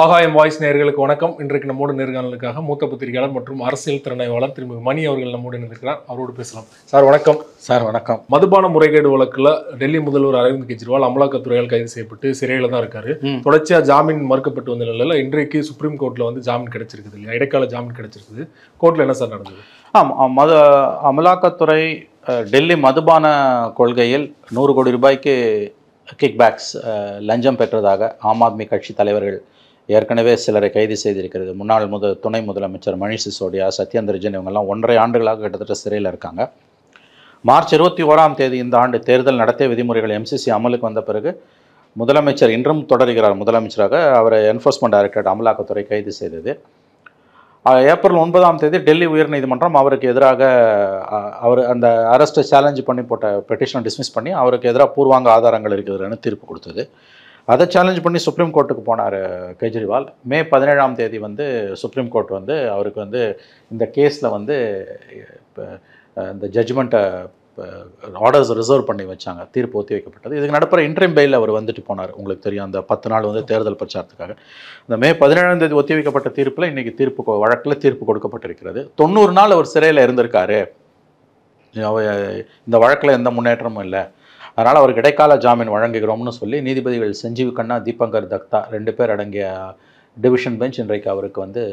ஆகாயம் வாய்ஸ் நேயர்களுக்கு வணக்கம். இன்றைக்கு நம்மோடு நேர்காணலுக்காக மூத்த பத்திரிகையாளர் மற்றும் அரசியல் திறனாய்வாளர் திரு மணி அவர்கள் நம்மோடு இணைந்திருக்கிறார். அவரோடு பேசலாம். சார் வணக்கம். சார் வணக்கம். மதுபான முறைகேடு வழக்குல டெல்லி முதல்வர் அரவிந்த் கெஜ்ரிவால் அமலாக்கத்துறையால் கைது செய்யப்பட்டு சிறையில தான் இருக்காரு. தொடர்ச்சியா ஜாமீன் மறுக்கப்பட்டு வந்த நிலையில இன்றைக்கு சுப்ரீம் கோர்ட்ல வந்து ஜாமீன் கிடைச்சிருக்குது இல்லையா, இடைக்கால ஜாமீன் கிடைச்சிருக்குது. கோர்ட்ல என்ன சார் நடந்தது? அமலாக்கத்துறை டெல்லி மதுபான கொள்கையில் 100 கோடி ரூபாய்க்கு கிக்பேக்ஸ் லஞ்சம் பெற்றதாக ஆம் ஆத்மி கட்சி தலைவர்கள் ஏற்கனவே சிலரை கைது செய்திருக்கிறது. முன்னாள் துணை முதலமைச்சர் மணிஷ் சிசோடியா, சத்யேந்தர் ஜெயின் இவங்கெல்லாம் 1.5 ஆண்டுகளாக கிட்டத்தட்ட சிறையில் இருக்காங்க. மார்ச் 21ஆம் தேதி இந்த ஆண்டு தேர்தல் நடத்தை விதிமுறைகள் MCC அமலுக்கு வந்த பிறகு முதலமைச்சர் இன்றும் தொடர்கிறார் முதலமைச்சராக. அவரை என்ஃபோர்ஸ்மெண்ட் டைரக்டரேட் அமலாக்கத்துறை கைது செய்தது. ஏப்ரல் 9ஆம் தேதி டெல்லி உயர்நீதிமன்றம் அவருக்கு எதிராக அவர் அந்த அரெஸ்ட்டை சேலஞ்சு பண்ணி போட்ட பெட்டிஷனை டிஸ்மிஸ் பண்ணி அவருக்கு எதிராக பூர்வாங்க ஆதாரங்கள் இருக்குதுன்னு தீர்ப்பு கொடுத்தது. அதை சேலஞ்ச் பண்ணி சுப்ரீம் கோர்ட்டுக்கு போனார் கெஜ்ரிவால். மே 17ஆம் தேதி வந்து சுப்ரீம் கோர்ட் வந்து அவருக்கு வந்து இந்த கேஸில் வந்து இந்த ஜட்ஜ்மெண்ட்டை ஆர்டர்ஸ் ரிசர்வ் பண்ணி வச்சாங்க. தீர்ப்பு ஒத்தி வைக்கப்பட்டது. இதுக்கு நடப்புற இன்ட்ரீம் பெயில் அவர் வந்துட்டு போனார். உங்களுக்கு தெரியும், அந்த 10 நாள் வந்து தேர்தல் பிரச்சாரத்துக்காக. இந்த மே 17ஆம் தேதி ஒத்தி வைக்கப்பட்ட தீர்ப்பில் இன்றைக்கி வழக்கில் தீர்ப்பு கொடுக்கப்பட்டிருக்கிறது. 90 நாள் அவர் சிறையில் இருந்திருக்காரு. இந்த வழக்கில் எந்த முன்னேற்றமும் இல்லை, அதனால் அவருக்கு இடைக்கால ஜாமீன் வழங்குகிறோம்னு சொல்லி நீதிபதிகள் சஞ்சீவ் கண்ணா, தீபங்கர் தத்தா 2 பேர் அடங்கிய டிவிஷன் பெஞ்ச் இன்றைக்கு அவருக்கு வந்து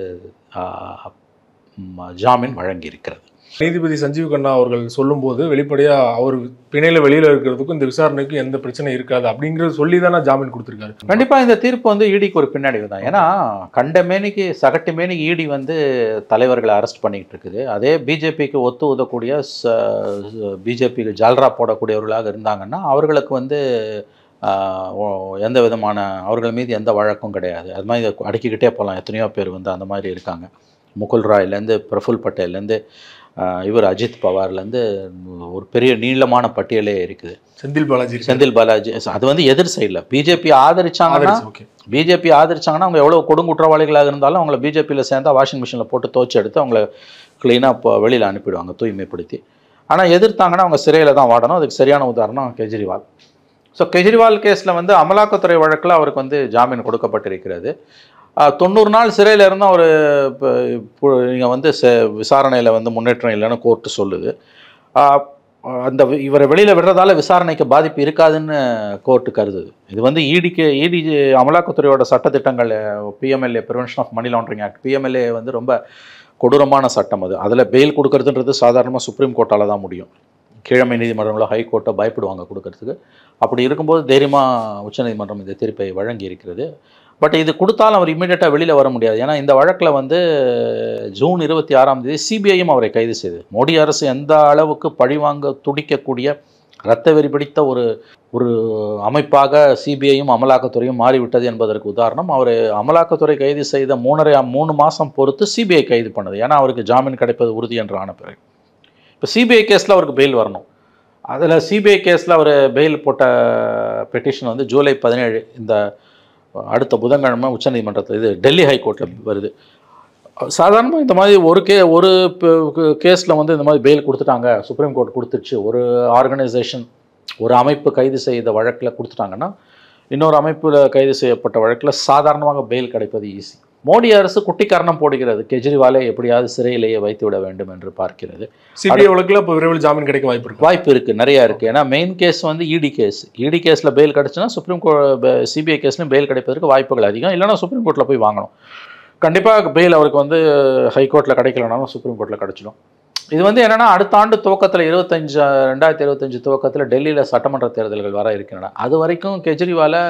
ஜாமீன் வழங்கியிருக்கிறது. நீதிபதி சஞ்சீவ் கண்ணா அவர்கள் சொல்லும்போது வெளிப்படையா அவர் பிணையில வெளியில இருக்கிறதுக்கும் இந்த விசாரணைக்கும் எந்த பிரச்சனை இருக்காது அப்படிங்கிறது சொல்லி தானே ஜாமீன் கொடுத்துருக்காரு. கண்டிப்பாக இந்த தீர்ப்பு வந்து ஈடிக்கு ஒரு பின்னடைவு தான். ஏன்னா கண்டமேனிக்கு சகட்டுமேனிக்கு ஈடி வந்து தலைவர்களை அரெஸ்ட் பண்ணிக்கிட்டு இருக்குது. அதே பிஜேபிக்கு ஒத்து உதக்கூடிய பிஜேபிக்கு ஜால்ரா போடக்கூடியவர்களாக இருந்தாங்கன்னா அவர்களுக்கு வந்து எந்த விதமான அவர்கள் மீது எந்த வழக்கும் கிடையாது. அது மாதிரி அடுக்கிக்கிட்டே போகலாம். எத்தனையோ பேர் வந்து அந்த மாதிரி இருக்காங்க. முகுல் ராய்லேருந்து பிரஃபுல் பட்டேல்லேருந்து இவர் அஜித் பவார்லேருந்து ஒரு பெரிய நீளமான பட்டியலே இருக்குது. செந்தில் பாலாஜி அது வந்து எதிர் சைடில் பிஜேபி ஆதரிச்சாங்கன்னா அவங்க எவ்வளோ கொடுங்குற்றவாளிகளாக இருந்தாலும் அவங்கள பிஜேபியில் சேர்ந்தா வாஷிங் மிஷினில் போட்டு துவச்சி எடுத்து அவங்கள க்ளீனாக வெளியில் அனுப்பிடுவாங்க, தூய்மைப்படுத்தி. ஆனால் எதிர்த்தாங்கன்னா அவங்க சிறையில் தான் வாடணும். அதுக்கு சரியான உதாரணம் கெஜ்ரிவால். ஸோ கெஜ்ரிவால் கேஸில் வந்து அமலாக்கத்துறை வழக்கில் அவருக்கு வந்து ஜாமீன் கொடுக்கப்பட்டிருக்கிறது. 90 நாள் சிறையில் இருந்தால் அவர் நீங்கள் வந்து விசாரணையில் வந்து முன்னேற்றம் இல்லைன்னு கோர்ட்டு சொல்லுது. அந்த இவரை வெளியில் விடுறதால விசாரணைக்கு பாதிப்பு இருக்காதுன்னு கோர்ட்டு கருதுது. இது வந்து இடி அமலாக்கத்துறையோட சட்டத்திட்டங்கள் PMLA prevention of money laundering act, PMLA வந்து ரொம்ப கொடூரமான சட்டம். அதில் பெயில் கொடுக்கறதுன்றது சாதாரணமாக சுப்ரீம் கோர்ட்டால் தான் முடியும். கீழமை நீதிமன்றங்களோ ஹைகோர்ட்டோ பயப்படுவாங்க கொடுக்கறதுக்கு. அப்படி இருக்கும்போது தைரியமாக உச்சநீதிமன்றம் இந்த தீர்ப்பை வழங்கி இருக்கிறது. பட் இது கொடுத்தாலும் அவர் இமீடியட்டாக வெளியில் வர முடியாது. ஏன்னா இந்த வழக்கில் வந்து ஜூன் 26ஆம் தேதி CBIயும் அவரை கைது செய்தது. மோடி அரசு எந்த அளவுக்கு பழிவாங்க துடிக்கக்கூடிய இரத்த வெறி பிடித்த ஒரு அமைப்பாக CBIயும் அமலாக்கத்துறையும் மாறிவிட்டது என்பதற்கு உதாரணம் அவர் அமலாக்கத்துறை கைது செய்த 3 மாதம் பொறுத்து CBI கைது பண்ணது. ஏன்னா அவருக்கு ஜாமீன் கிடைப்பது உறுதி என்று ஆன பிறகு இப்போ CBI கேஸில் அவருக்கு பெயில் வரணும். அதில் CBI கேஸில் அவர் பெயில் போட்ட பெட்டிஷன் வந்து ஜூலை 17 இந்த அடுத்த புதன்கிழமை உச்சநீதிமன்றத்தில் இது டெல்லி ஹைகோர்ட்டில் வருது. சாதாரணமாக இந்த மாதிரி ஒரு கேஸில் வந்து இந்த மாதிரி பெயில் கொடுத்துட்டாங்க, சுப்ரீம் கோர்ட் கொடுத்துருச்சு, ஒரு ஆர்கனைசேஷன் ஒரு அமைப்பு கைது செய்த வழக்கில் கொடுத்துட்டாங்கன்னா இன்னொரு அமைப்பில் கைது செய்யப்பட்ட வழக்கில் சாதாரணமாக பெயில் கிடைப்பது ஈஸி. மோடி அரசு குட்டிக்காரணம் போடுகிறது. கெஜ்ரிவாலை எப்படியாவது சிறையிலேயே வைத்து விட வேண்டும் என்று பார்க்கிறது. CBI வழக்கில் இப்போ விரைவில் ஜாமீன் கிடைக்க வாய்ப்பு இருக்குது, நிறையா இருக்குது. ஏன்னா மெயின் கேஸ் வந்து இடி கேஸில் பெயில் கிடச்சுன்னா சுப்ரீம் கோர்ட் CBI கேஸ்லையும் பெயில் கிடைப்பதற்கு வாய்ப்புகள் அதிகம். இல்லைனா சுப்ரீம் கோர்ட்டில் போய் வாங்கணும். கண்டிப்பாக பெயில் அவருக்கு வந்து ஹைகோர்ட்டில் கிடைக்கலனாலும் சுப்ரீம் கோர்ட்டில் கிடச்சிடும். இது வந்து என்னென்னா அடுத்த ஆண்டு துவக்கத்தில் 2025 துவக்கத்தில் டெல்லியில் சட்டமன்ற தேர்தல்கள் வர இருக்கின்றன. அது வரைக்கும் கெஜ்ரிவாலை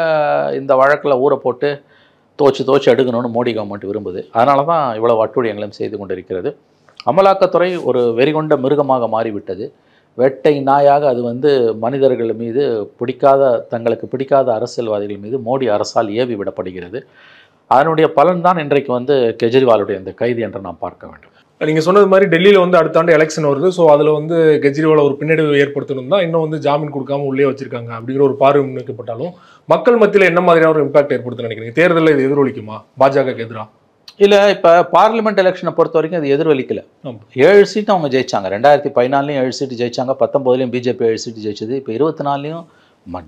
இந்த வழக்கில் ஊற போட்டு தோச்சு எடுக்கணும்னு மோடி கவர்மெண்ட் விரும்புது. அதனால தான் இவ்வளோ அட்டுழியங்களும் செய்து கொண்டிருக்கிறது. அமலாக்கத்துறை ஒரு வெறிகொண்ட மிருகமாக மாறிவிட்டது. வேட்டை நாயாக அது வந்து மனிதர்கள் மீது தங்களுக்கு பிடிக்காத அரசியல்வாதிகள் மீது மோடி அரசால் ஏவி விடப்படுகிறது. அதனுடைய பலன் தான் இன்றைக்கு வந்து கெஜ்ரிவாலுடைய இந்த கைது என்று நாம் பார்க்க வேண்டும். நீங்கள் சொன்னது மாதிரி டெல்லியில் வந்து அடுத்த ஆண்டு எலெக்ஷன் வருது. ஸோ அதில் வந்து கெஜ்ரிவாலை ஒரு பின்னடைவு ஏற்படுத்தணும் தான் இன்னும் வந்து ஜாமீன் கொடுக்காம உள்ளே வச்சிருக்காங்க அப்படிங்கிற ஒரு பார்வை முன்வைக்கப்பட்டாலும் மக்கள் மத்தியில் என்ன மாதிரியான ஒரு இம்பாக்ட் ஏற்படுத்த நினைக்கிறீங்க? தேர்தலில் இது எதிரொலிக்குமா பாஜகவுக்கு எதிராக? இல்லை, இப்போ பார்லிமெண்ட் எலெக்ஷனை பொறுத்த வரைக்கும் அது எதிர்வலிக்கலை. 7 சீட்டு அவங்க ஜெயிச்சாங்க. 2014 7 சீட்டு ஜெயிச்சாங்க. 19 பிஜேபி 7 சீட்டு ஜெயிச்சது. இப்போ 24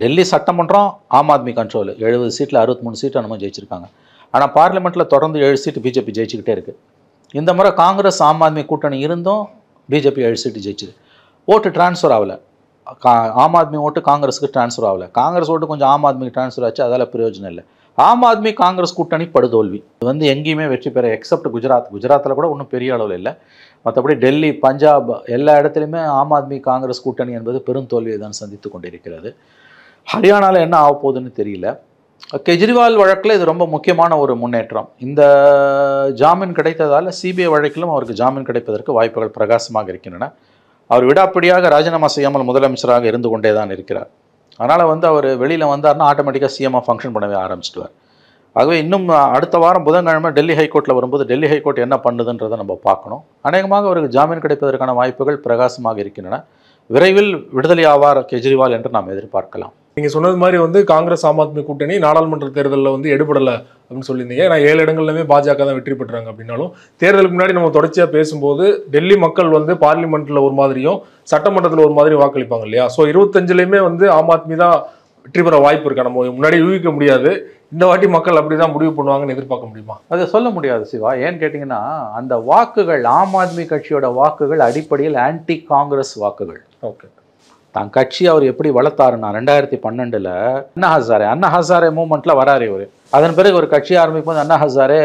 டெல்லி சட்டமன்றம் ஆம் ஆத்மி கண்ட்ரோல் 70 சீட்டில் 63 சீட்டு நம்ம ஜெயிச்சிருக்காங்க. ஆனால் பார்லிமெண்ட்டில் தொடர்ந்து 7 சீட்டு பிஜேபி ஜெயிச்சுக்கிட்டே இருக்குது. இந்த முறை காங்கிரஸ் ஆம் ஆத்மி கூட்டணி இருந்தும் பிஜேபி 7 சீட்டு ஜெயிச்சுது. ஓட்டு டிரான்ஸ்ஃபர் ஆகலை. ஆம் ஆத்மி ஓட்டு காங்கிரஸுக்கு டிரான்ஸ்ஃபர் ஆகலை. காங்கிரஸ் ஓட்டு கொஞ்சம் ஆம் ஆத்மிக்கு டிரான்ஸ்ஃபர் ஆச்சு, அதால் பிரயோஜனம் இல்லை. ஆம் ஆத்மி காங்கிரஸ் கூட்டணி படுதோல்வி. இது வந்து எங்கேயுமே வெற்றி பெற எக்ஸப்ட் குஜராத்தில் கூட ஒன்றும் பெரிய அளவில் இல்லை. மற்றபடி டெல்லி, பஞ்சாப் எல்லா இடத்துலையுமே ஆம் ஆத்மி காங்கிரஸ் கூட்டணி என்பது பெரும் தோல்வியை தான் சந்தித்து கொண்டிருக்கிறது. ஹரியானாவில் என்ன ஆக போகுதுன்னு தெரியல. கெஜ்ரிவால் வழக்கில் இது ரொம்ப முக்கியமான ஒரு முன்னேற்றம். இந்த ஜாமீன் கிடைத்ததால் சிபிஐ வழக்கிலும் அவருக்கு ஜாமீன் கிடைப்பதற்கு வாய்ப்புகள் பிரகாசமாக இருக்கின்றன. அவர் விடாப்பிடியாக ராஜினாமா செய்யாமல் முதலமைச்சராக இருந்து கொண்டே தான் இருக்கிறார். அதனால் வந்து அவர் வெளியில் வந்தார்னா ஆட்டோமேட்டிக்காக சிஎம்மாக ஃபங்க்ஷன் பண்ணவே ஆரம்பிச்சிடுவார். ஆகவே இன்னும் அடுத்த வாரம் புதன்கிழமை டெல்லி ஹைகோர்ட்டில் வரும்போது டெல்லி ஹைகோர்ட் என்ன பண்ணுதுன்றதை நம்ம பார்க்கணும். அநேகமாக அவருக்கு ஜாமீன் கிடைப்பதற்கான வாய்ப்புகள் பிரகாசமாக இருக்கின்றன. விரைவில் விடுதலை ஆவார் கெஜ்ரிவால் என்று நாம் எதிர்பார்க்கலாம். நீங்கள் சொன்னது மாதிரி வந்து காங்கிரஸ் ஆம் ஆத்மி கூட்டணி நாடாளுமன்ற தேர்தலில் வந்து எடுபடலை அப்படின்னு சொல்லியிருந்தீங்க. ஏன்னா 7 இடங்கள்லையுமே பாஜக தான் வெற்றி பெற்றாங்க. அப்படின்னாலும் தேர்தலுக்கு முன்னாடி நம்ம தொடர்ச்சியாக பேசும்போது டெல்லி மக்கள் வந்து பார்லிமெண்ட்டில் ஒரு மாதிரியும் சட்டமன்றத்தில் ஒரு மாதிரி வாக்களிப்பாங்க இல்லையா? ஸோ 25லையுமே வந்து ஆம் ஆத்மி தான் வெற்றி பெற வாய்ப்பு இருக்கா? நம்ம முன்னாடி யூகிக்க முடியாது. இந்த வாட்டி மக்கள் அப்படி தான் முடிவு பண்ணுவாங்கன்னு எதிர்பார்க்க முடியுமா? அதை சொல்ல முடியாது சிவா. ஏன்னு கேட்டிங்கன்னா அந்த வாக்குகள் ஆம் ஆத்மி கட்சியோட வாக்குகள் அடிப்படையில் ஆன்டி காங்கிரஸ் வாக்குகள். ஓகே, தான் கட்சி அவர் எப்படி வளர்த்தாருன்னா 2012 அண்ணா ஹசாரே மூமெண்ட்டில் வராரு இவர். அதன் பிறகு ஒரு கட்சி ஆரம்பிக்கும் போது அண்ணா ஹசாரே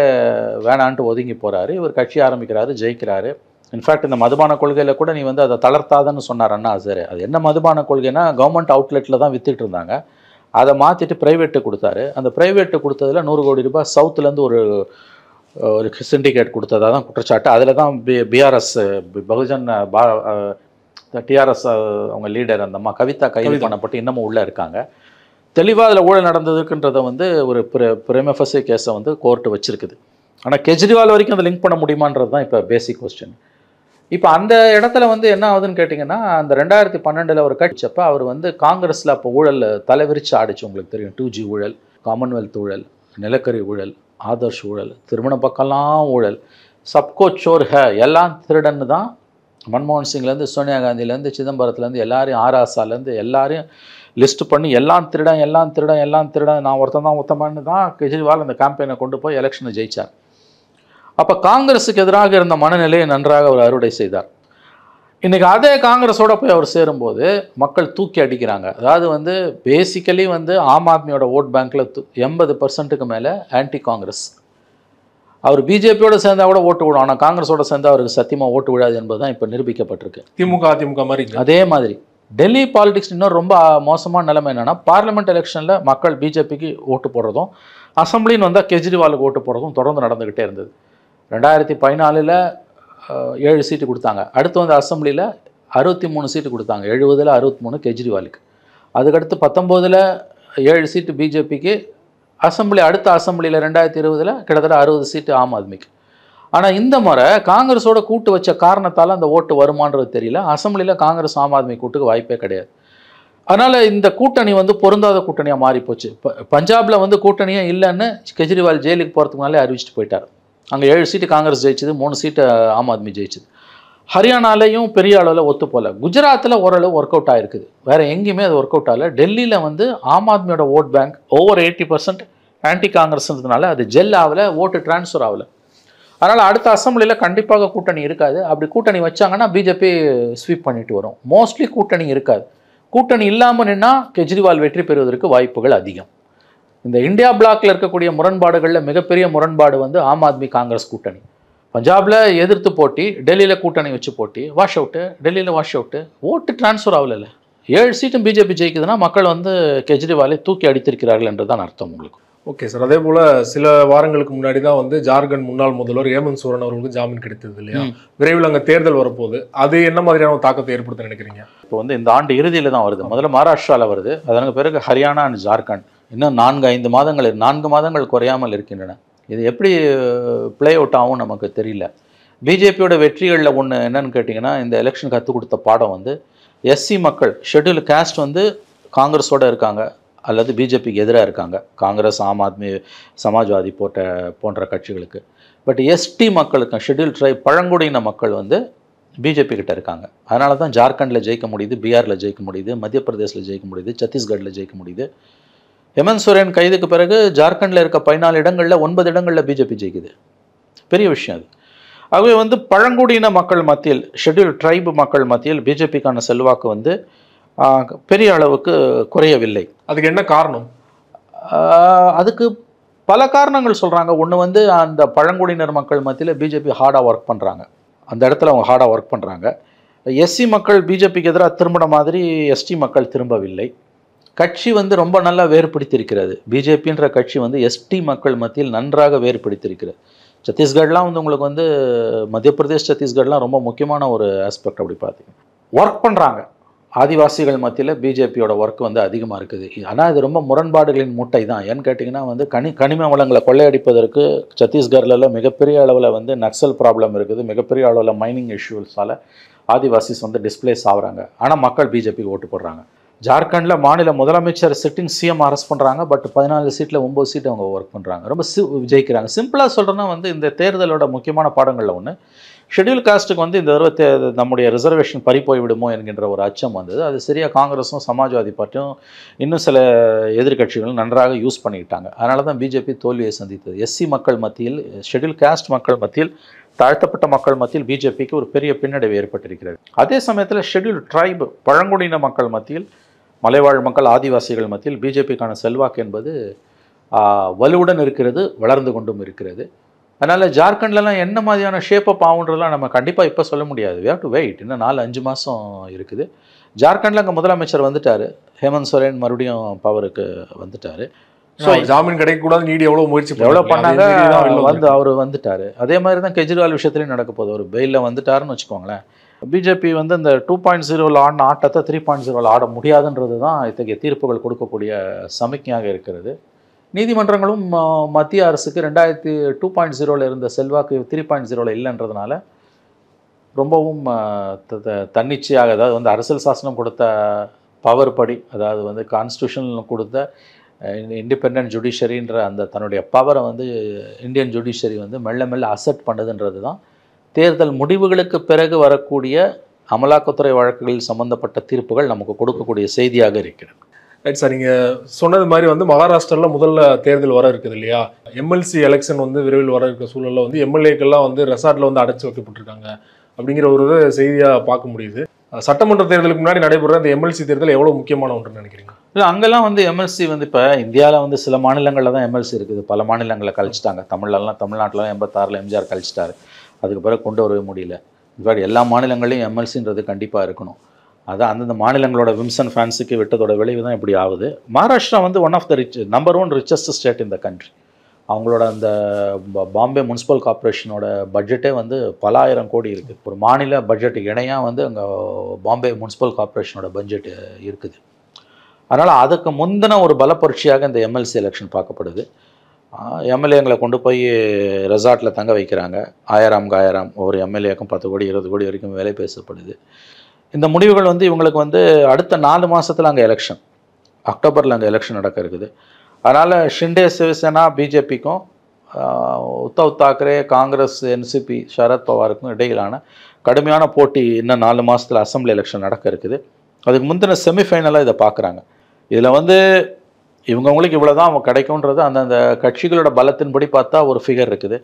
வேணான்ட்டு ஒதுங்கி போகிறாரு. இவர் கட்சி ஆரம்பிக்கிறாரு, ஜெயிக்கிறாரு. இன்ஃபேக்ட் இந்த மதுபான கொள்கையில் கூட நீ வந்து அதை தளர்த்தாதன்னு சொன்னார் அண்ணா ஹசாரே. அது என்ன மதுபான கொள்கைன்னா கவர்மெண்ட் அவுட்லெட்டில் தான் வித்துட்டு இருந்தாங்க. அதை மாற்றிட்டு ப்ரைவேட்டு கொடுத்தாரு. அந்த ப்ரைவேட்டு கொடுத்ததில் 100 கோடி ரூபாய் சவுத்துலேருந்து ஒரு சிண்டிகேட் கொடுத்ததாக தான் குற்றச்சாட்டு. அதில் தான் பிஆர்எஸ் பகுஜன் டிஆர்எஸ் அவங்க லீடர் அந்த அம்மா கவிதா கைது பண்ணப்பட்டு இன்னமும் உள்ளே இருக்காங்க. தெளிவாக அதில் ஊழல் நடந்ததுக்குன்றதை வந்து ஒரு பிரேமஃபஸே கேஸை வந்து கோர்ட்டு வச்சுருக்குது. ஆனால் கெஜ்ரிவால் வரைக்கும் அதை லிங்க் பண்ண முடியுமான்றது தான் இப்போ பேசிக் கொஸ்டின். இப்போ அந்த இடத்துல வந்து என்ன ஆகுதுன்னு கேட்டிங்கன்னா அந்த 2012 ஒரு கட்சிச்சப்போ அவர் வந்து காங்கிரஸில் அப்போ ஊழல் தலைவிரிச்சு ஆடிச்சு. உங்களுக்கு தெரியும், 2G ஊழல், காமன்வெல்த் ஊழல், நிலக்கரி ஊழல், ஆதர்ஷ் ஊழல், திருமண பக்கம்லாம் ஊழல், சப்கோ சோர் ஹே எல்லாம் திருடன்னு தான் மன்மோகன் சிங்லேருந்து சோனியா காந்திலேருந்து சிதம்பரத்துலேருந்து எல்லாரையும் ஆராசாலேருந்து எல்லாரையும் லிஸ்ட் பண்ணி எல்லாம் திருடன் நான் ஒருத்தன் தான் உத்தமன்னு தான் கெஜ்ரிவால் அந்த கேம்பெயினை கொண்டு போய் எலெக்ஷனை ஜெயித்தார். அப்போ காங்கிரஸுக்கு எதிராக இருந்த மனநிலையை நன்றாக அவர் அறுவடை செய்தார். இன்றைக்கி அதே காங்கிரஸோட போய் அவர் சேரும்போது மக்கள் தூக்கி அடிக்கிறாங்க. அதாவது வந்து பேசிக்கலி வந்து ஆம் ஆத்மியோட ஓட் பேங்க்கில் 80% மேலே ஆன்டி காங்கிரஸ். அவர் பிஜேபியோட சேர்ந்தா கூட ஓட்டு விடும், ஆனால் காங்கிரஸோட சேர்ந்தா அவருக்கு சத்தியமாக ஓட்டு விடாது என்பது தான் இப்போ நிரூபிக்கப்பட்டிருக்கு. திமுக அதிமுக மாதிரி அதே மாதிரி டெல்லி பாலிடிக்ஸ் இன்னும் ரொம்ப மோசமான நிலைமை என்னென்னா பார்லிமெண்ட் எலெக்ஷனில் மக்கள் பிஜேபிக்கு ஓட்டு போடுறதும் அசம்பிளின்னு வந்தால் கெஜ்ரிவாலுக்கு ஓட்டு போடுறதும் தொடர்ந்து நடந்துக்கிட்டே இருந்தது. 2014 7 சீட்டு கொடுத்தாங்க. அடுத்து வந்து அசம்பிளியில் 63 சீட்டு கொடுத்தாங்க. 70ல் 63 கெஜ்ரிவாலுக்கு. அதுக்கடுத்து 19ல் 7 சீட்டு பிஜேபிக்கு. அடுத்த அசம்பிளியில் 2020 கிட்டத்தட்ட 60 சீட்டு ஆம் ஆத்மிக்கு. ஆனால் இந்த முறை காங்கிரஸோட கூட்டு வச்ச காரணத்தால் அந்த ஓட்டு வருமானது தெரியல. அசம்பிளியில் காங்கிரஸ் ஆம் ஆத்மி கூட்டுக்கு வாய்ப்பே கிடையாது. அதனால் இந்த கூட்டணி வந்து பொருந்தாத கூட்டணியாக மாறிப்போச்சு. பஞ்சாபில் வந்து குட்டணியே இல்லைன்னு கெஜ்ரிவால் ஜெயிலுக்கு போகிறதுக்கு முன்னாலே அறிவிச்சிட்டு போயிட்டார். அங்கே 7 சீட்டு காங்கிரஸ் ஜெயிச்சது, 3 சீட்டு ஆம் ஆத்மி ஜெயிச்சது. ஹரியானாலையும் பெரிய அளவில் ஒத்து போகல. குஜராத்தில் ஓரளவு ஒர்க் அவுட் ஆகிருக்குது, வேறு எங்கேயுமே அது ஒர்க் அவுட் ஆகலை. டெல்லியில் வந்து ஆம் ஆத்மியோட ஓட் பேங்க் ஓவர் 80% ஆன்டி காங்கிரஸ்ன்றதுனால அது ஜெல் ஆகலை, ஓட்டு டிரான்ஸ்ஃபர் ஆகலை. அதனால் அடுத்த அசம்பிளியில் கண்டிப்பாக கூட்டணி இருக்காது. அப்படி கூட்டணி வச்சாங்கன்னா பிஜேபி ஸ்வீப் பண்ணிட்டு வரும். மோஸ்ட்லி கூட்டணி இருக்காது. கூட்டணி இல்லாமல் நின்னா கெஜ்ரிவால் வெற்றி பெறுவதற்கு வாய்ப்புகள் அதிகம். இந்த இந்தியா பிளாக்ல இருக்கக்கூடிய முரண்பாடுகளில் மிகப்பெரிய முரண்பாடு வந்து ஆம் ஆத்மி காங்கிரஸ் கூட்டணி. பஞ்சாபில் எதிர்த்து போட்டி, டெல்லியில் கூட்டணி வச்சு போட்டி, வாஷ் அவுட்டு, டெல்லியில் வாஷ் அவுட்டு, ஓட்டு டிரான்ஸ்ஃபர் ஆகல. 7 சீட்டும் பிஜேபி ஜெயிக்குதுன்னா மக்கள் வந்து கெஜ்ரிவாலை தூக்கி அடித்திருக்கிறார்கள் என்று தான் அர்த்தம் உங்களுக்கு. ஓகே சார், அதே போல் சில வாரங்களுக்கு முன்னாடி தான் வந்து ஜார்க்கண்ட் முன்னாள் முதல்வர் ஹேமந்த் சோரன் அவர்களுக்கு ஜாமீன் கிடைத்தது இல்லையா? விரைவில் அங்கே தேர்தல் வரப்போகுது, அது என்ன மாதிரியான தாக்கத்தை ஏற்படுத்த நினைக்கிறீங்க? இப்போ வந்து இந்த ஆண்டு இறுதியில் தான் வருது. முதல்ல மகாராஷ்டிராவில் வருது, அதற்கு பிறகு ஹரியானா அண்ட் ஜார்க்கண்ட். இன்னும் 4 மாதங்கள் குறையாமல் இருக்கின்றன. இது எப்படி பிளே அவுட் ஆகும் நமக்கு தெரியல. பிஜேபியோட வெற்றிகளில் ஒன்று என்னன்னு கேட்டிங்கன்னா, இந்த எலெக்ஷன் கற்றுக் கொடுத்த பாடம் வந்து எஸ்சி மக்கள், ஷெட்யூல் காஸ்ட் வந்து காங்கிரஸோடு இருக்காங்க அல்லது பிஜேபிக்கு எதிராக இருக்காங்க, காங்கிரஸ், ஆம் ஆத்மி, சமாஜ்வாதி போன்ற கட்சிகளுக்கு. பட் எஸ்டி மக்களுக்கு, ஷெட்யூல் ட்ரைப், பழங்குடியின மக்கள் வந்து பிஜேபி கிட்ட இருக்காங்க. அதனால தான் ஜார்க்கண்டில் ஜெயிக்க முடியுது, பீகாரில் ஜெயிக்க முடியுது, மத்திய பிரதேசில் ஜெயிக்க முடியுது, சத்தீஸ்கட்டில் ஜெயிக்க முடியுது. ஹேமந்த் சோரன் கைதுக்கு பிறகு ஜார்க்கண்டில் இருக்க 14 இடங்களில் 9 இடங்களில் பிஜேபி ஜெயிக்குது. பெரிய விஷயம் அது. ஆகவே வந்து பழங்குடியின மக்கள் மத்தியில், ஷெட்யூல் ட்ரைப் மக்கள் மத்தியில் பிஜேபிக்கான செல்வாக்கு வந்து பெரிய அளவுக்கு குறையவில்லை. அதுக்கு என்ன காரணம்? அதுக்கு பல காரணங்கள் சொல்கிறாங்க. ஒன்று வந்து அந்த பழங்குடியினர் மக்கள் மத்தியில் பிஜேபி ஹார்டாக ஒர்க் பண்ணுறாங்க. அந்த இடத்துல அவங்க ஹார்டாக ஒர்க் பண்ணுறாங்க. எஸ்சி மக்கள் பிஜேபிக்கு எதிராக திரும்பின மாதிரி எஸ்டி மக்கள் திரும்பவில்லை. கட்சி வந்து ரொம்ப நல்லா வேறுபடுத்தியிருக்கிறது. பிஜேபின்ற கட்சி வந்து எஸ்டி மக்கள் மத்தியில் நன்றாக வேறுபடுத்தியிருக்கிறது. சத்தீஸ்கர்லாம் வந்து உங்களுக்கு வந்து மத்திய பிரதேஷ், சத்தீஸ்கர்லாம் ரொம்ப முக்கியமான ஒரு ஆஸ்பெக்ட். அப்படி பார்த்தீங்கன்னா ஒர்க் பண்ணுறாங்க. ஆதிவாசிகள் மத்தியில் பிஜேபியோட ஒர்க் வந்து அதிகமாக இருக்குது. ஆனால் இது ரொம்ப முரண்பாடுகளின் மூட்டை தான். ஏன்னு கேட்டிங்கன்னா வந்து கனிம வளங்களை கொள்ளையடிப்பதற்கு சத்தீஸ்கரில் மிகப்பெரிய அளவில் வந்து நக்சல் ப்ராப்ளம் இருக்குது. மிகப்பெரிய அளவில் மைனிங் இஷ்யூஸால் ஆதிவாசிஸ் வந்து டிஸ்பிளேஸ் ஆகுறாங்க. ஆனால் மக்கள் பிஜேபிக்கு ஓட்டு போடுறாங்க. ஜார்க்கண்டில் மாநில முதலமைச்சர் சிட்டிங் சிஎம் அரெஸ்ட் பண்ணுறாங்க. பட் 14 சீட்டில் 9 சீட்டு அவங்க ஒர்க் பண்ணுறாங்க. ரொம்ப ஜெயிக்கிறாங்க. சிம்பிளாக சொல்கிறேன்னா வந்து இந்த தேர்தலோட முக்கியமான பாடங்களில் ஒன்று, ஷெட்யூல் காஸ்ட்டுக்கு வந்து இந்த தடவை நம்முடைய ரிசர்வேஷன் பறி போய்விடுமோ என்கின்ற ஒரு அச்சம் வந்தது. அது சரியாக காங்கிரஸும் சமாஜ்வாதி பார்ட்டியும் இன்னும் சில எதிர்கட்சிகளும் நன்றாக யூஸ் பண்ணிக்கிட்டாங்க. அதனால தான் பிஜேபி தோல்வியை சந்தித்தது. எஸ்சி மக்கள் மத்தியில், ஷெட்யூல் காஸ்ட் மக்கள் மத்தியில், தாழ்த்தப்பட்ட மக்கள் மத்தியில் பிஜேபிக்கு ஒரு பெரிய பின்னடைவு ஏற்பட்டிருக்கிறது. அதே சமயத்தில் ஷெட்யூல் ட்ரைப் பழங்குடியின மக்கள் மத்தியில், மலைவாழ் மக்கள், ஆதிவாசிகள் மத்தியில் பிஜேபிக்கான செல்வாக்கு என்பது வலுவுடன் இருக்கிறது, வளர்ந்து கொண்டும் இருக்கிறது. அதனால் ஜார்க்கண்ட்லலாம் என்ன மாதிரியான ஷேப் அப் ஆகுன்றதுலாம் நம்ம கண்டிப்பாக இப்போ சொல்ல முடியாது. We have to wait. இன்னும் 4-5 மாதம் இருக்குது. ஜார்க்கண்டில் அங்கே முதலமைச்சர் வந்துட்டார். ஹேமந்த் சோரன் மறுபடியும் பவருக்கு வந்துட்டார். ஸோ ஜாமீன் கிடைக்கக்கூடாது நீடி எவ்வளோ முயற்சி எவ்வளோ பண்ணாங்க, வந்து அவர் வந்துட்டார். அதே மாதிரி தான் கெஜ்ரிவால் விஷயத்துலையும் நடக்க போகுது. ஒரு பெயிலில் வந்துட்டாருன்னு வச்சுக்கோங்களேன். பிஜேபி வந்து இந்த 2.0 ஆடின ஆட்டத்தை 3.0 ஆட முடியாதுன்றது தான் இத்தகைய தீர்ப்புகள் கொடுக்கக்கூடிய சமிக்ஞையாக இருக்கிறது. நீதிமன்றங்களும் மத்திய அரசுக்கு 2.0 இருந்த செல்வாக்கு 3.0 இல்லைன்றதுனால ரொம்பவும் தன்னிச்சையாக, அதாவது வந்து அரசியல் சாசனம் கொடுத்த பவர் படி, அதாவது வந்து கான்ஸ்டியூஷன் கொடுத்த இண்டிபெண்டன்ட் ஜுடிஷரின்ற அந்த தன்னுடைய பவரை வந்து இந்தியன் ஜுடிஷரி வந்து மெல்ல மெல்ல அசெப்ட் பண்ணுதுன்றது தான் தேர்தல் முடிவுகளுக்கு பிறகு வரக்கூடிய அமலாக்கத்துறை வழக்குகளில் சம்பந்தப்பட்ட தீர்ப்புகள் நமக்கு கொடுக்கக்கூடிய செய்தியாக இருக்கிறது. ரைட் சார், நீங்கள் சொன்னது மாதிரி வந்து மகாராஷ்டிராவில் முதல்ல தேர்தல் வர இருக்குது இல்லையா? எம்எல்சி எலெக்ஷன் வந்து விரைவில் வர இருக்கிற சூழலில் வந்து எம்எல்ஏக்கெல்லாம் வந்து ரெசார்ட்டில் வந்து அடைச்சி வைக்கப்பட்டிருக்காங்க அப்படிங்கிற ஒரு செய்தியாக பார்க்க முடியுது. சட்டமன்ற தேர்தலுக்கு முன்னாடி நடைபெற இந்த எம்எல்சி தேர்தல் எவ்வளோ முக்கியமான ஒன்றுன்னு நினைக்கிறீங்க? இல்லை, அங்கெல்லாம் வந்து எம்எல்சி வந்து இப்போ இந்தியாவில் வந்து சில மாநிலங்களில் தான் எம்எல்சி இருக்குது. பல மாநிலங்களில் கழிச்சிட்டாங்க. தமிழ்நாட்டில் 86 எம்ஜிஆர் கழிச்சிட்டாரு. அதுக்கு பிறகு கொண்டு வரவே முடியல. இவ்வாறு எல்லா மாநிலங்களையும் எம்எல்சின்றது கண்டிப்பாக இருக்கணும். அதான் அந்தந்த மாநிலங்களோட விம்சன் ஃபேன்ஸுக்கு விட்டதோட விளைவு தான் இப்படி ஆகுது. மகாராஷ்டிரா வந்து one of the number 1 richest state in the country. அவங்களோட அந்த பாம்பே முனிசிபல் கார்பரேஷனோட பட்ஜெட்டே வந்து பல ஆயிரம் கோடி இருக்குது. ஒரு மாநில பட்ஜெட்டு இணையாக வந்து அங்கே பாம்பே முனிசிபல் கார்பரேஷனோட பட்ஜெட் இருக்குது. அதனால் அதுக்கு முந்தின ஒரு பலப்பரட்சியாக இந்த எம்எல்சி எலெக்ஷன் பார்க்கப்படுது. எம்எல்ஏங்களை கொண்டு போய் ரெசார்ட்டில் தங்க வைக்கிறாங்க. 1000 ஒரு எம்எல்ஏக்கும் 10 கோடி 20 கோடி வரைக்கும் வேலை பேசப்படுது. இந்த முடிவுகள் வந்து இவங்களுக்கு வந்து அடுத்த 4 மாதத்தில் அங்கே எலெக்ஷன், அக்டோபரில் அங்கே எலெக்ஷன் நடக்க இருக்குது. அதனால் ஷிண்டே சிவசேனா பிஜேபிக்கும், உத்தவ் தாக்கரே காங்கிரஸ் என்சிபி சரத் பவாருக்கும் இடையிலான கடுமையான போட்டி இன்னும் 4 மாதத்தில் அசம்பிளி எலெக்ஷன் நடக்க இருக்குது. அதுக்கு முந்தின செமிஃபைனலாக இதை பார்க்குறாங்க. இதில் வந்து இவங்களுக்கு இவ்வளோ தான் கிடைக்கும்ன்றது அந்தந்த கட்சிகளோட பலத்தின்படி பார்த்தா ஒரு ஃபிகர் இருக்குது.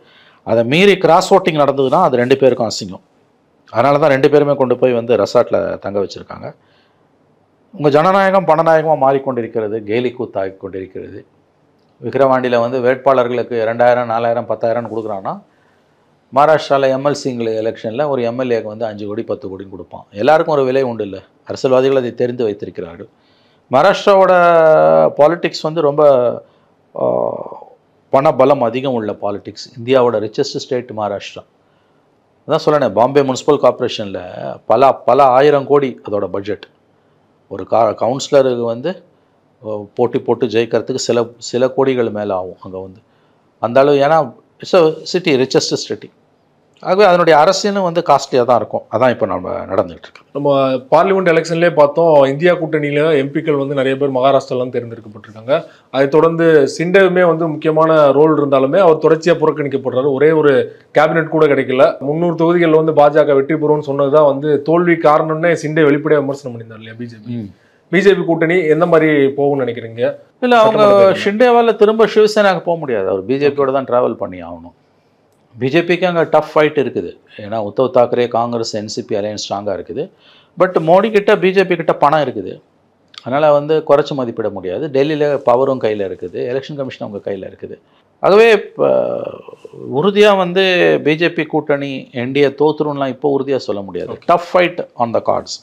அதை மீறி கிராஸ் ஓட்டிங் நடந்ததுன்னா அது 2 பேருக்கும் அசிங்கம். அதனால தான் 2 பேருமே கொண்டு போய் வந்து ரெசார்ட்டில் தங்க வச்சுருக்காங்க. உங்கள் ஜனநாயகம் பணநாயகமாக மாறிக்கொண்டிருக்கிறது, கேலி கூத்தாகி கொண்டிருக்கிறது. விக்கிரவாண்டியில் வந்து வேட்பாளர்களுக்கு 2000 4000 10,000 கொடுக்குறான்னா, மகாராஷ்டிராவில் எம்எல்சிங்களை எலெக்ஷனில் ஒரு எம்எல்ஏக்கு வந்து 5 கோடி 10 கோடின்னு கொடுப்பான். எல்லாருக்கும் ஒரு விலை உண்டு இல்லை. அரசியல்வாதிகள் அதை தெரிந்து வைத்திருக்கிறார்கள். மகாராஷ்டிராவோட பாலிட்டிக்ஸ் வந்து ரொம்ப பண பலம் அதிகம் உள்ள பாலிட்டிக்ஸ். இந்தியாவோட ரிச்சஸ்ட் ஸ்டேட் மகாராஷ்டிரா. அதான் சொல்லணேன், பாம்பே முனிசிபல் கார்பரேஷனில் பல 1000 கோடி அதோட பட்ஜெட். ஒரு கவுன்சிலருக்கு வந்து போட்டி போட்டு ஜெயிக்கிறதுக்கு சில கோடிகள் மேலே ஆகும் அங்கே வந்து. அந்த அளவு, ஏன்னா it's a city, richest city. ஆகவே அதனுடைய அரசியலும் வந்து காஸ்ட்லியாக தான் இருக்கும். அதான் இப்போ நம்ம நடந்துகிட்டு இருக்கு. நம்ம பார்லிமெண்ட் எலெக்ஷன்லேயே பார்த்தோம், இந்தியா கூட்டணியில் எம்பிக்கள் வந்து நிறைய பேர் மகாராஷ்டிராலாம் தேர்ந்தெடுக்கப்பட்டிருக்காங்க. அதை தொடர்ந்து சிண்டேவுமே வந்து முக்கியமான ரோல் இருந்தாலுமே அவர் தொடர்ச்சியாக புறக்கணிக்கப்படுறாரு. ஒரே ஒரு கேபினெட் கூட கிடைக்கல. 300 தொகுதிகளில் வந்து பாஜக வெற்றி பெறும்னு சொன்னது தான் வந்து தோல்வி காரணம்னே சிண்டே வெளிப்படையாக விமர்சனம் பண்ணியிருந்தார் இல்லையா பிஜேபி கூட்டணி எந்த மாதிரி போகும்னு நினைக்கிறீங்க? இல்லை அவங்க ஷிண்டேவால் திரும்ப சிவசேனாவுக்கு போக முடியாது. அவர் பிஜேபியோட தான் ட்ராவல் பண்ணி ஆகணும். பிஜேபிக்கு அங்கே டஃப் ஃபைட் இருக்குது. ஏன்னா உத்தவ் தாக்கரே, காங்கிரஸ், என்சிபி அலையன்ஸ் ஸ்ட்ராங்காக இருக்குது. பட் மோடி கிட்ட பிஜேபி கிட்ட பணம் இருக்குது. அதனால் வந்து குறைச்சி மதிப்பிட முடியாது. டெல்லியில் பவரும் கையில் இருக்குது, எலெக்ஷன் கமிஷன் அவங்க கையில் இருக்குது. ஆகவே இப்போ உறுதியாக வந்து பிஜேபி கூட்டணி என்டிஏ தோற்றுரும்லாம் இப்போ உறுதியாக சொல்ல முடியாது. Tough fight on the cards,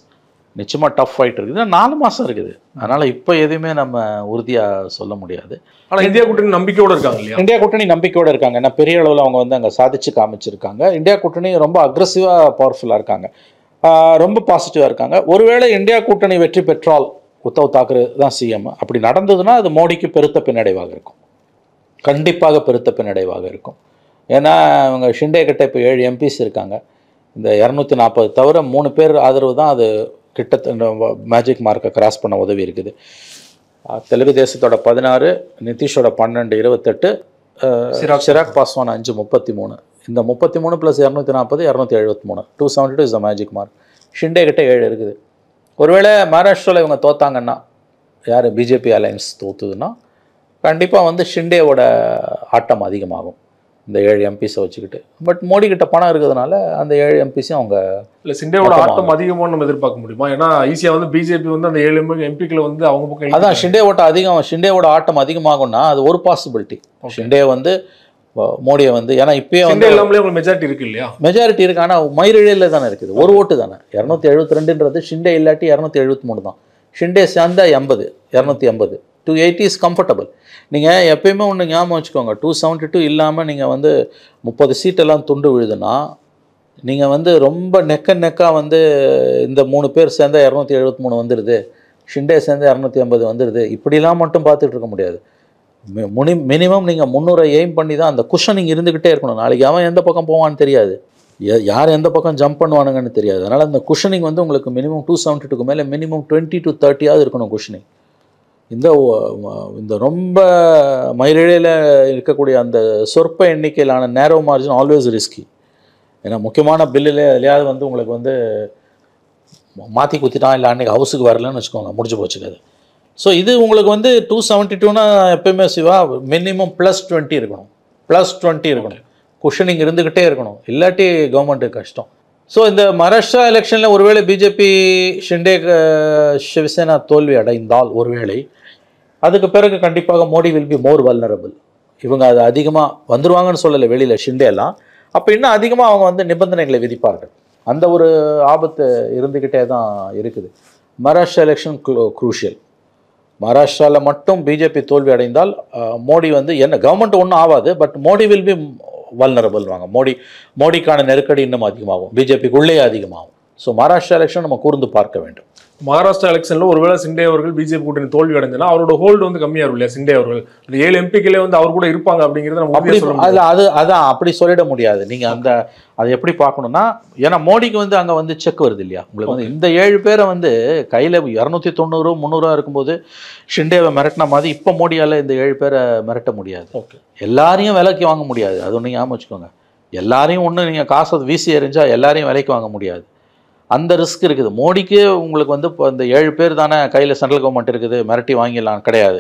நிச்சயமாக டஃப் ஃபைட் இருக்குது. 4 மாதம் இருக்குது. அதனால் இப்போ எதுவுமே நம்ம உறுதியாக சொல்ல முடியாது. ஆனால் இந்தியா கூட்டணி நம்பிக்கையோடு இருக்காங்க இல்லையா? இந்தியா கூட்டணி நம்பிக்கையோடு இருக்காங்க. ஏன்னா பெரிய அளவில் அவங்க வந்து அங்கே சாதிச்சு காமிச்சிருக்காங்க. இந்தியா கூட்டணி ரொம்ப அக்ரெசிவாக பவர்ஃபுல்லாக இருக்காங்க, ரொம்ப பாசிட்டிவாக இருக்காங்க. ஒருவேளை இந்தியா கூட்டணி வெற்றி பெற்றால் உத்தவ் தாக்கரே தான் சிஎம். அப்படி நடந்ததுன்னா அது மோடிக்கு பெருத்த பின்னடைவாக இருக்கும், கண்டிப்பாக பெருத்த பின்னடைவாக இருக்கும். ஏன்னா அவங்க ஷிண்டே கிட்ட இப்போ 7 எம்பிஸ் இருக்காங்க. இந்த 240 தவிர 3 பேர் ஆதரவு தான் அது கிட்டத்தட்ட மேஜிக் மார்க்கை கிராஸ் பண்ண உதவி இருக்குது. தெலுங்கு தேசத்தோட 16, நிதிஷோட 12, 28, சிராக் பாஸ்வான் 5, 33. இந்த 33 + 240, 273, 272 is the magic mark. Shinde கிட்ட 7 இருக்குது. ஒருவேளை மகாராஷ்டிராவில் இவங்க தோத்தாங்கன்னா, யார் பிஜேபி அலையன்ஸ் தோத்துதுன்னா, கண்டிப்பாக வந்து ஷிண்டேவோட ஆட்டம் அதிகமாகும் இந்த 7 எம்பிஸை வச்சுக்கிட்டு. பட் மோடி கிட்ட பணம் இருக்கிறதுனால அந்த 7 எம்பிஸையும் அவங்க இல்லை ஷிண்டேவோட ஆட்டம் அதிகமாக நம்ம எதிர்பார்க்க முடியுமா? ஏன்னா ஈஸியாக வந்து பிஜேபி வந்து அந்த 7 எம்பிக்களை வந்து அவங்க பக்கம், அதான் ஷிண்டேவோட ஆட்டம் அதிகமாகும்னா அது ஒரு பாசிபிலிட்டி. ஷிண்டே வந்து மோடியை வந்து, ஏன்னா இப்பயே வந்து எல்லாமே உங்களுக்கு மெஜாரிட்டி இருக்கு இல்லையா? மெஜாரிட்டி இருக்கு. ஆனால் மயிரிழையில் தானே இருக்குது, ஒரு ஓட்டு தானே. 272ன்றது ஷிண்டே இல்லாட்டி 273 தான். ஷிண்டே சேர்ந்தா 80, 280, 280 இஸ் கம்ஃபர்டபுள். நீங்கள் எப்பயுமே ஒன்று ஞாபகம் வச்சுக்கோங்க, 272 இல்லாமல் நீங்கள் வந்து 30 சீட்டெல்லாம் துண்டு விழுதுன்னா, நீங்கள் வந்து ரொம்ப நெக்காக வந்து இந்த 3 பேர் சேர்ந்தால் 273 வந்துடுது, ஷிண்டே சேர்ந்தால் 280 வந்துடுது, இப்படிலாம் மட்டும் பார்த்துட்டு இருக்க முடியாது. மினிமம் நீங்கள் 300 எய்ம் பண்ணி தான் அந்த குஷனிங் இருந்துக்கிட்டே இருக்கணும். நாளைக்கு அவன் எந்த பக்கம் போவான்னு தெரியாது, யார் எந்த பக்கம் ஜம்ப் பண்ணுவானுங்கன்னு தெரியாது. அதனால் அந்த குஷனிங் வந்து உங்களுக்கு மினிமம் 272க்கு மேலே மினிமம் 20 to 30 இருக்கணும் குஷனிங். இந்த ரொம்ப மயிரிழையில் இருக்கக்கூடிய அந்த சொற்ப எண்ணிக்கையிலான நேரோ மார்ஜின் ஆல்வேஸ் ரிஸ்கி. ஏன்னா முக்கியமான பில்லில் எதையாவது வந்து உங்களுக்கு வந்து மாற்றி குத்திட்டான், இல்லை அன்றைக்கி ஹவுஸுக்கு வரலன்னு வச்சுக்கோங்க, முடிஞ்சு போச்சுக்காது. ஸோ இது உங்களுக்கு வந்து 272னா எப்பயுமே சிவா மினிமம் +20 இருக்கணும், +20 இருக்கணும், குஷனிங் இருந்துக்கிட்டே இருக்கணும், இல்லாட்டி கவர்மெண்ட்டுக்கு கஷ்டம். ஸோ இந்த மகாராஷ்டிரா எலெக்ஷனில் ஒருவேளை பிஜேபி ஷிண்டே சிவசேனா தோல்வி அடைந்தால், ஒருவேளை அதுக்கு பிறகு கண்டிப்பாக Modi will be more vulnerable. இவங்க அது அதிகமாக வந்துடுவாங்கன்னு சொல்லலை வெளியில் ஷிண்டேலாம். அப்போ இன்னும் அதிகமாக அவங்க வந்து நிபந்தனைகளை விதிப்பார்கள். அந்த ஒரு ஆபத்து இருந்துக்கிட்டே தான் இருக்குது. Maharashtra election crucial. மகாராஷ்டிராவில் மட்டும் பிஜேபி தோல்வி அடைந்தால் மோடி வந்து என்ன கவர்மெண்ட் ஒன்றும் ஆகாது, but Modi will be vulnerable வாங்க. மோடிக்கான நெருக்கடி இன்னும் அதிகமாகும், பிஜேபிக்குள்ளே அதிகமாகும். ஸோ மகாராஷ்டிரா எலெக்ஷன் நம்ம கூர்ந்து பார்க்க வேண்டும். மகாராஷ்டிரா எலெக்ஷனில் ஒருவேளை ஷிண்டே அவர்கள் பிஜேபி கூட்டணி தோல்வி அடைஞ்சுன்னா அவரோட ஹோல்டு வந்து கம்மியாக இருக்கும் இல்லையா? ஷிண்டே அவர்கள் அந்த 7 எம்பிக்களே வந்து அவர் கூட இருப்பாங்க அப்படிங்கிறது நம்ம அதான் அப்படி சொல்லிட முடியாது. நீங்கள் அதை எப்படி பார்க்கணும்னா, ஏன்னா மோடிக்கு வந்து அங்கே வந்து செக் வருது இல்லையா உங்களுக்கு வந்து. இந்த 7 பேரை வந்து கையில் 290, 300 இருக்கும்போது ஷிண்டேவை மிரட்டின மாதிரி இப்போ மோடியால் இந்த 7 பேரை மிரட்ட முடியாது. எல்லாரையும் விலைக்கு வாங்க முடியாது, அது ஒன்று ஞாபகம் வச்சுக்கோங்க. எல்லாரையும் ஒன்று நீங்கள் காசை வீசி எறிஞ்சா எல்லாரையும் விலைக்கு வாங்க முடியாது, அந்த ரிஸ்க் இருக்குது. மோடிக்கு உங்களுக்கு வந்து இப்போ இந்த 7 பேர் தானே கையில் சென்ட்ரல் கவர்மெண்ட் இருக்குது, மிரட்டி வாங்கிடலாம் கிடையாது.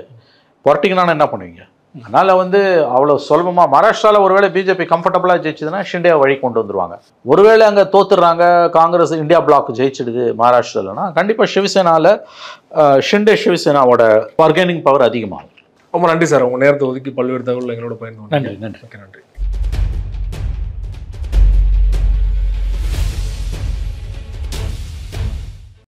புரட்டிங்கன்னா என்ன பண்ணுவீங்க? அதனால் வந்து அவ்வளோ சுலபமாக மகாராஷ்டிராவில் ஒருவேளை பிஜேபி கம்ஃபர்டபுளாக ஜெயிச்சதுன்னா ஷிண்டே வழி கொண்டு வந்துருவாங்க. ஒருவேளை அங்கே தோத்துடுறாங்க, காங்கிரஸ் இந்தியா பிளாக் ஜெயிச்சிடுது மகாராஷ்டிராலனா, கண்டிப்பாக சிவசேனாவில் சிவசேனாவோட பார்கெனிங் பவர் அதிகமாகும். ரொம்ப நன்றி சார், உங்கள் நேரத்தை ஒதுக்கி பல்வேறு தகவல் எங்களோட பயன்படுத்தி. நன்றி. நன்றி.